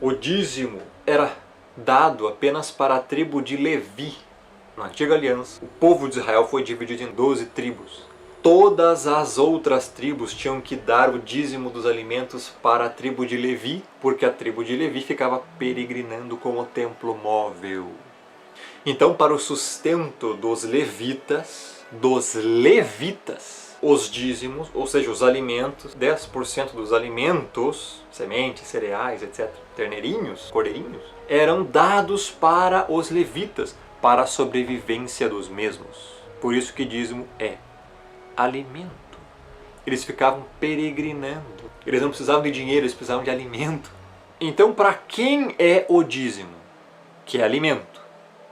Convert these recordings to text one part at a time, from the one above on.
O dízimo era dado apenas para a tribo de Levi. Na antiga aliança, o povo de Israel foi dividido em 12 tribos. Todas as outras tribos tinham que dar o dízimo dos alimentos para a tribo de Levi, porque a tribo de Levi ficava peregrinando com o templo móvel. Então, para o sustento dos levitas, os dízimos, ou seja, os alimentos, 10% dos alimentos, sementes, cereais, etc., terneirinhos, cordeirinhos, eram dados para os levitas, para a sobrevivência dos mesmos. Por isso que dízimo é alimento. Eles ficavam peregrinando. Eles não precisavam de dinheiro, eles precisavam de alimento. Então, para quem é o dízimo? Que é alimento.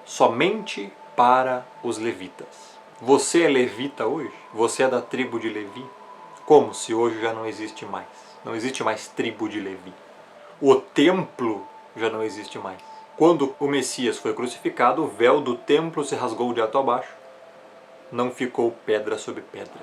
Somente para os levitas. Você é levita hoje? Você é da tribo de Levi? Como se hoje já não existe mais? Não existe mais tribo de Levi. O templo já não existe mais. Quando o Messias foi crucificado, o véu do templo se rasgou de alto a baixo. Não ficou pedra sobre pedra.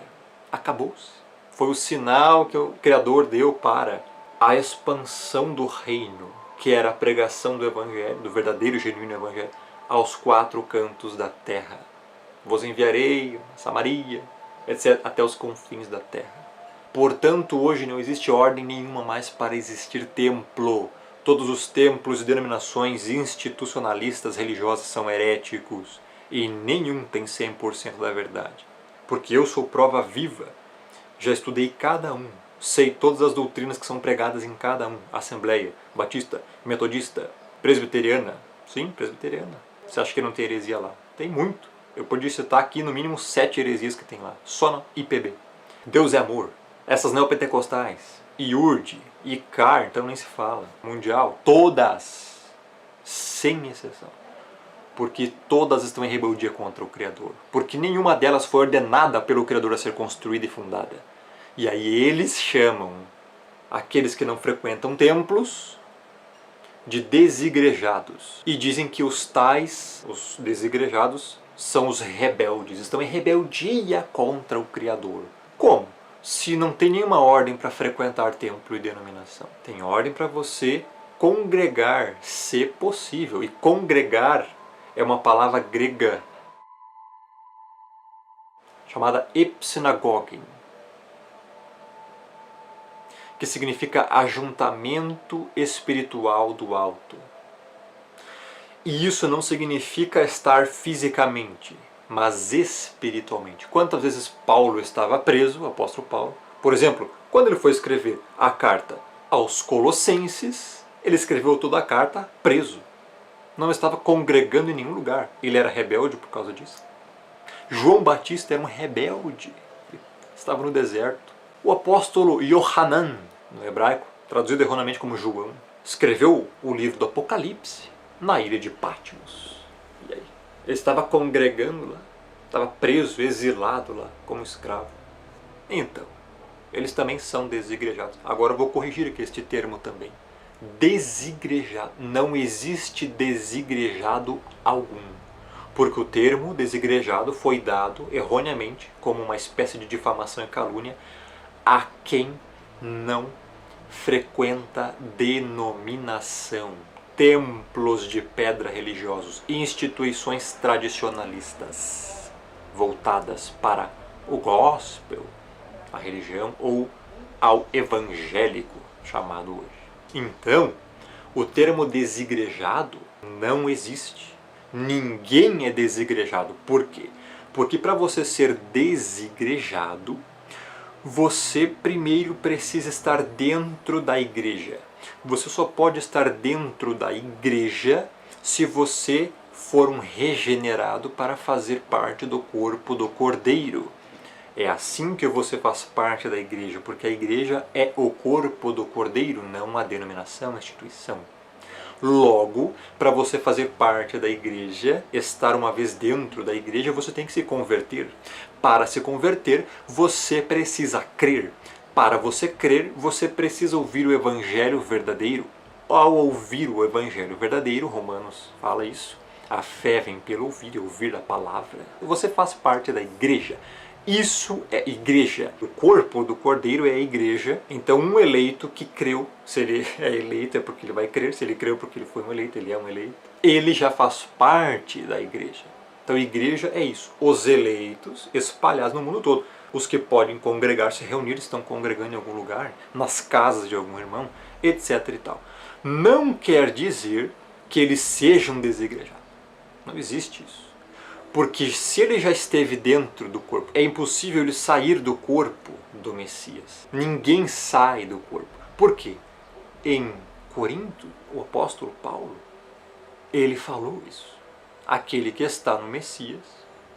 Acabou-se. Foi o sinal que o Criador deu para a expansão do reino, que era a pregação do Evangelho, do verdadeiro e genuíno Evangelho, aos 4 cantos da terra. Vos enviarei a Samaria, etc., até os confins da terra. Portanto, hoje não existe ordem nenhuma mais para existir templo. Todos os templos e denominações institucionalistas religiosas são heréticos e nenhum tem 100% da verdade. Porque eu sou prova viva. Já estudei cada um. Sei todas as doutrinas que são pregadas em cada um. Assembleia, Batista, Metodista, Presbiteriana. Sim, Presbiteriana. Você acha que não tem heresia lá? Tem muito. Eu podia citar aqui no mínimo 7 heresias que tem lá. Só na IPB. Deus é amor. Essas neopentecostais, IURD, ICAR, então nem se fala. Mundial, todas, sem exceção. Porque todas estão em rebeldia contra o Criador. Porque nenhuma delas foi ordenada pelo Criador a ser construída e fundada. E aí eles chamam aqueles que não frequentam templos de desigrejados. E dizem que os tais, os desigrejados, são os rebeldes. Estão em rebeldia contra o Criador. Como? Se não tem nenhuma ordem para frequentar templo e denominação. Tem ordem para você congregar, se possível. E congregar é uma palavra grega chamada epsinagogen, que significa ajuntamento espiritual do alto. E isso não significa estar fisicamente, mas espiritualmente. Quantas vezes Paulo estava preso, o apóstolo Paulo? Por exemplo, quando ele foi escrever a carta aos Colossenses, ele escreveu toda a carta preso. Não estava congregando em nenhum lugar. Ele era rebelde por causa disso. João Batista era um rebelde. Estava no deserto. O apóstolo Yohanan, no hebraico, traduzido erroneamente como João, escreveu o livro do Apocalipse na ilha de Patmos. E aí? Ele estava congregando lá, estava preso, exilado lá, como escravo. Então, eles também são desigrejados. Agora eu vou corrigir aqui este termo também. Desigrejado. Não existe desigrejado algum. Porque o termo desigrejado foi dado erroneamente como uma espécie de difamação e calúnia a quem não frequenta denominação, templos de pedra religiosos, instituições tradicionalistas voltadas para o gospel, a religião, ou ao evangélico, chamado hoje. Então, o termo desigrejado não existe. Ninguém é desigrejado. Por quê? Porque para você ser desigrejado, você primeiro precisa estar dentro da igreja. Você só pode estar dentro da igreja se você for um regenerado para fazer parte do corpo do Cordeiro. É assim que você faz parte da igreja, porque a igreja é o corpo do Cordeiro, não a denominação, a instituição. Logo, para você fazer parte da igreja, estar uma vez dentro da igreja, você tem que se converter. Para se converter, você precisa crer. Para você crer, você precisa ouvir o Evangelho verdadeiro. Ao ouvir o Evangelho verdadeiro, Romanos fala isso, a fé vem pelo ouvir e ouvir a palavra. Você faz parte da igreja. Isso é igreja. O corpo do Cordeiro é a igreja. Então um eleito que creu, se ele é eleito é porque ele vai crer, se ele creu porque ele foi um eleito, ele é um eleito. Ele já faz parte da igreja. Então igreja é isso, os eleitos espalhados no mundo todo. Os que podem congregar, se reunir, estão congregando em algum lugar, nas casas de algum irmão, etc. e tal. Não quer dizer que eles sejam desigrejados. Não existe isso. Porque se ele já esteve dentro do corpo, é impossível ele sair do corpo do Messias. Ninguém sai do corpo. Por quê? Em Corinto, o apóstolo Paulo, ele falou isso. Aquele que está no Messias,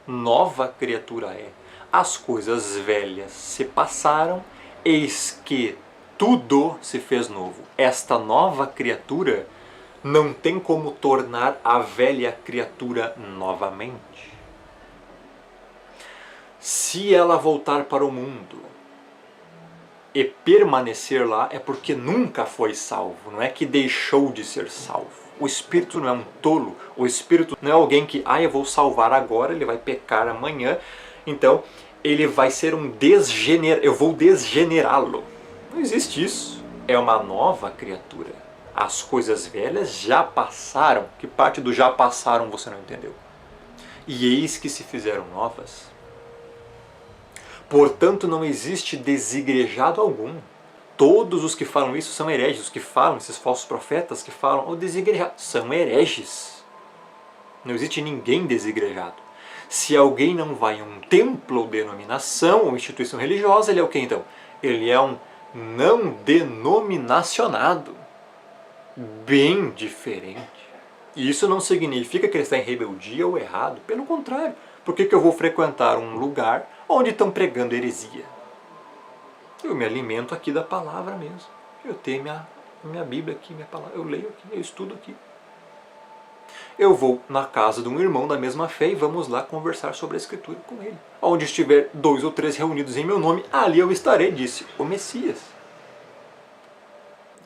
nova criatura é. As coisas velhas se passaram, eis que tudo se fez novo. Esta nova criatura não tem como tornar a velha criatura novamente. Se ela voltar para o mundo e permanecer lá, é porque nunca foi salvo, não é que deixou de ser salvo. O Espírito não é um tolo, o Espírito não é alguém que, eu vou salvar agora, ele vai pecar amanhã, então ele vai ser eu vou desgenerá-lo. Não existe isso. É uma nova criatura. As coisas velhas já passaram. Que parte do já passaram você não entendeu? E eis que se fizeram novas. Portanto, não existe desigrejado algum. Todos os que falam isso são hereges. Os que falam, esses falsos profetas que falam, desigrejado, são hereges. Não existe ninguém desigrejado. Se alguém não vai a um templo ou denominação ou instituição religiosa, ele é o que então? Ele é um não denominacionado. Bem diferente. E isso não significa que ele está em rebeldia ou errado. Pelo contrário. Por que eu vou frequentar um lugar onde estão pregando heresia? Eu me alimento aqui da palavra mesmo. Eu tenho minha Bíblia aqui, minha palavra. Eu leio aqui, eu estudo aqui. Eu vou na casa de um irmão da mesma fé e vamos lá conversar sobre a Escritura com ele. Onde estiver 2 ou 3 reunidos em meu nome, ali eu estarei, disse o Messias.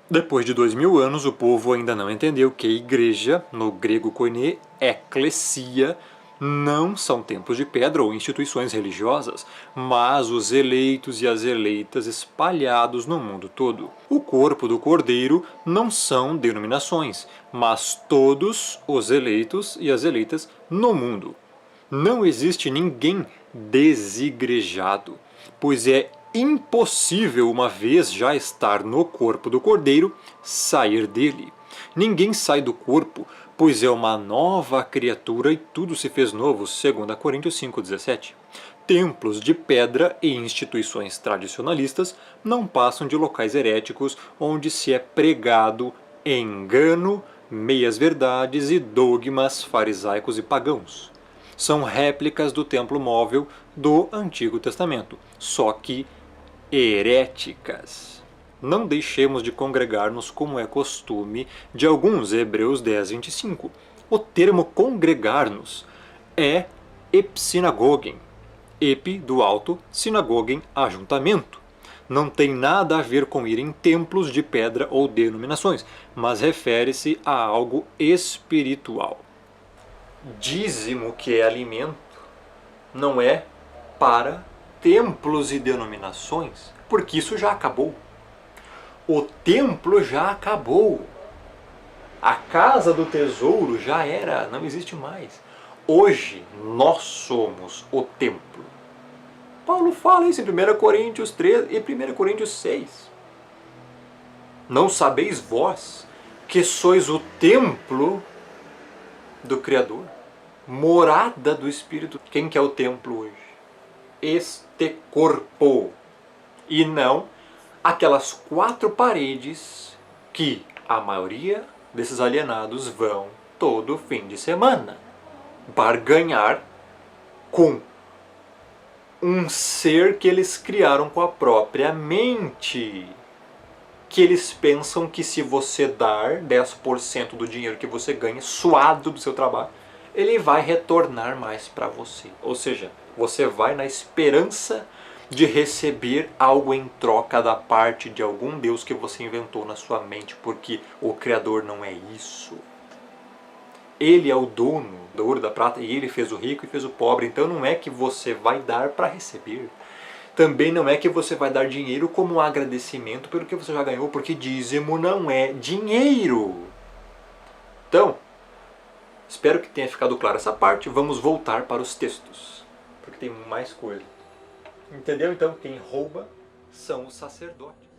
Depois de 2000 anos, o povo ainda não entendeu que a igreja, no grego koine, eclesia, não são templos de pedra ou instituições religiosas, mas os eleitos e as eleitas espalhados no mundo todo. O corpo do Cordeiro não são denominações, mas todos os eleitos e as eleitas no mundo. Não existe ninguém desigrejado, pois é impossível, uma vez já estar no corpo do Cordeiro, sair dele. Ninguém sai do corpo, pois é uma nova criatura e tudo se fez novo, 2 Coríntios 5,17. Templos de pedra e instituições tradicionalistas não passam de locais heréticos onde se é pregado engano, meias-verdades e dogmas farisaicos e pagãos. São réplicas do templo móvel do Antigo Testamento, só que heréticas. Não deixemos de congregar-nos como é costume de alguns, Hebreus 10, 25. O termo congregar-nos é epsinagogen, epi do alto, sinagogen, ajuntamento. Não tem nada a ver com ir em templos de pedra ou denominações, mas refere-se a algo espiritual. Dízimo, que é alimento, não é para templos e denominações, porque isso já acabou. O templo já acabou. A casa do tesouro já era, não existe mais. Hoje nós somos o templo. Paulo fala isso em 1 Coríntios 3 e 1 Coríntios 6. Não sabeis vós que sois o templo do Criador, morada do Espírito. Quem que é o templo hoje? Este corpo. E não aquelas 4 paredes que a maioria desses alienados vão todo fim de semana barganhar com um ser que eles criaram com a própria mente. Que eles pensam que se você dar 10% do dinheiro que você ganha, suado do seu trabalho, ele vai retornar mais para você. Ou seja, você vai na esperança de receber algo em troca da parte de algum Deus que você inventou na sua mente, porque o Criador não é isso. Ele é o dono do ouro e da prata e ele fez o rico e fez o pobre. Então não é que você vai dar para receber. Também não é que você vai dar dinheiro como agradecimento pelo que você já ganhou, porque dízimo não é dinheiro. Então, espero que tenha ficado clara essa parte. Vamos voltar para os textos, porque tem mais coisa. Entendeu? Então, quem rouba são os sacerdotes.